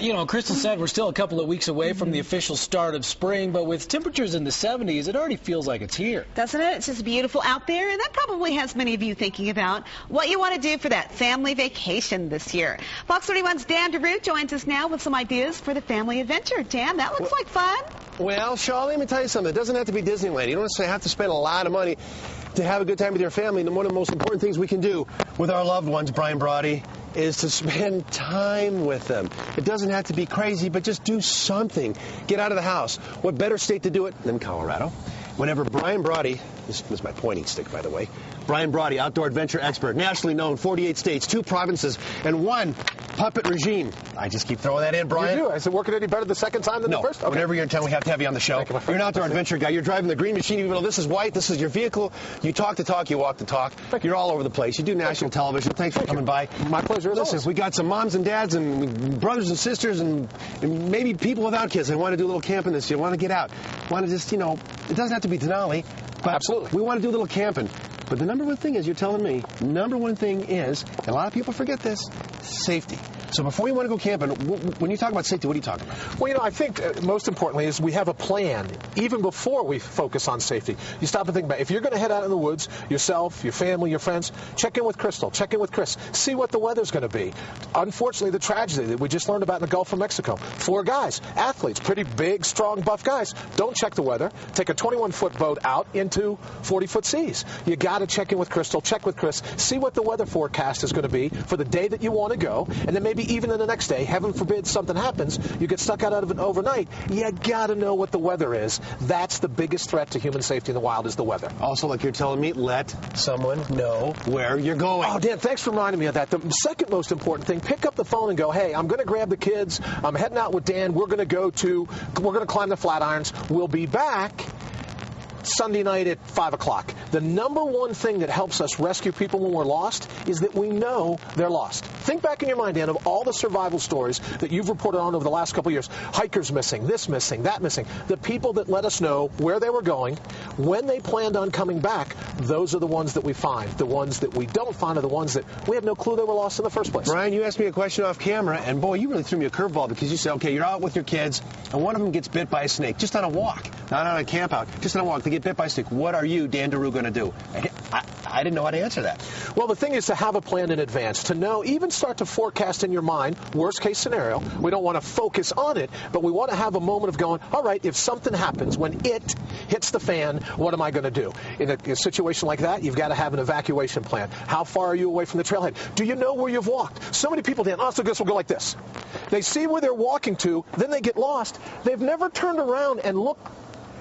You know, Crystal said we're still a couple of weeks away from the official start of spring, but with temperatures in the 70s, it already feels like it's here. Doesn't it? It's just beautiful out there, and that probably has many of you thinking about what you want to do for that family vacation this year. Fox 31's Dan DeRue joins us now with some ideas for the family adventure. Dan, that looks like fun. Well, Shaw, let me tell you something. It doesn't have to be Disneyland. You don't necessarily have to spend a lot of money to have a good time with your family. And one of the most important things we can do with our loved ones, Brian Brawdy, is to spend time with them. It doesn't have to be crazy, but just do something. Get out of the house. What better state to do it than Colorado? Whenever Brian Brawdy, this is my pointing stick, by the way, Brian Brawdy, outdoor adventure expert, nationally known, 48 states, 2 provinces, and 1 puppet regime. I just keep throwing that in, Brian. You do? Is it working any better the second time than the first? Okay. Whenever you're in town, we have to have you on the show. You're an outdoor adventure guy. You're driving the green machine, even though this is white. This is your vehicle. You talk the talk. You walk the talk. You're all over the place. You do national television. Thanks for coming by. My pleasure. Listen, we got some moms and dads and brothers and sisters and maybe people without kids that want to do a little camping this year, want to get out, want to just, you know, it doesn't have to be Denali, but absolutely, we want to do a little camping. But the number one thing is, you're telling me, number one thing is, and a lot of people forget this, safety. So before you want to go camping, when you talk about safety, what are you talking about? Well, you know, I think most importantly is we have a plan even before we focus on safety. You stop and think about it. If you're going to head out in the woods, yourself, your family, your friends, check in with Crystal, check in with Chris, see what the weather's going to be. Unfortunately, the tragedy that we just learned about in the Gulf of Mexico, 4 guys, athletes, pretty big, strong, buff guys, don't check the weather, take a 21-foot boat out into 40-foot seas. You got to check in with Crystal, check with Chris, see what the weather forecast is going to be for the day that you want to go, and then maybe even in the next day, heaven forbid something happens, you get stuck out of it overnight, you gotta know what the weather is. That's the biggest threat to human safety in the wild, is the weather. Also, like you're telling me, let someone know where you're going. Oh, Dan, thanks for reminding me of that. The second most important thing, pick up the phone and go, hey, I'm going to grab the kids, I'm heading out with Dan, we're going to climb the Flatirons, we'll be back Sunday night at 5 o'clock. The number one thing that helps us rescue people when we're lost is that we know they're lost. Think back in your mind, Dan, of all the survival stories that you've reported on over the last couple of years. Hikers missing, this missing, that missing. The people that let us know where they were going, when they planned on coming back, those are the ones that we find. The ones that we don't find are the ones that we have no clue they were lost in the first place. Brian, you asked me a question off camera, and boy, you really threw me a curveball, because you said, okay, you're out with your kids, and one of them gets bit by a snake, just on a walk, not on a camp out, just on a walk. They get bit by a snake. What are you, Dan DeRue, going to do? I didn't know how to answer that. Well, the thing is to have a plan in advance, to know, even start to forecast in your mind, worst case scenario. We don't want to focus on it, but we want to have a moment of going, all right, if something happens, when it hits the fan, what am I going to do? In a situation like that, you've got to have an evacuation plan. How far are you away from the trailhead? Do you know where you've walked? So many people, Dan, so this will go like this. They see where they're walking to, then they get lost. They've never turned around and looked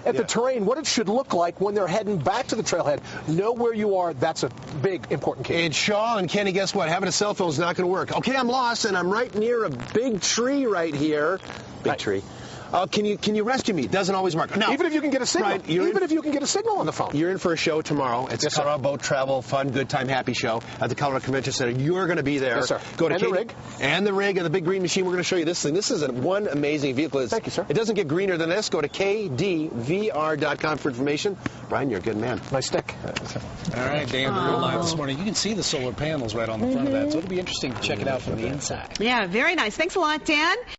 at the terrain, what it should look like when they're heading back to the trailhead. Know where you are. That's a big, important key. And Shaw and Kenny, guess what? Having a cell phone is not going to work. Okay, I'm lost, and I'm right near a big tree right here. Big tree. Can you rescue me? It doesn't always work. No. Even if you can get a signal. Right, even if you can get a signal on the phone. You're in for a show tomorrow. It's a Colorado Boat Travel, Fun, Good Time, Happy show at the Colorado Convention Center. You're going to be there. Yes, sir. Go to the rig. And the rig and the big green machine. We're going to show you this thing. This is one amazing vehicle. Thank you, sir. It doesn't get greener than this. Go to kdvr.com for information. Brian, you're a good man. Nice stick. All right, Dan DeRue live this morning. You can see the solar panels right on the front of that, so it'll be interesting to check it out from the inside. Yeah, very nice. Thanks a lot, Dan.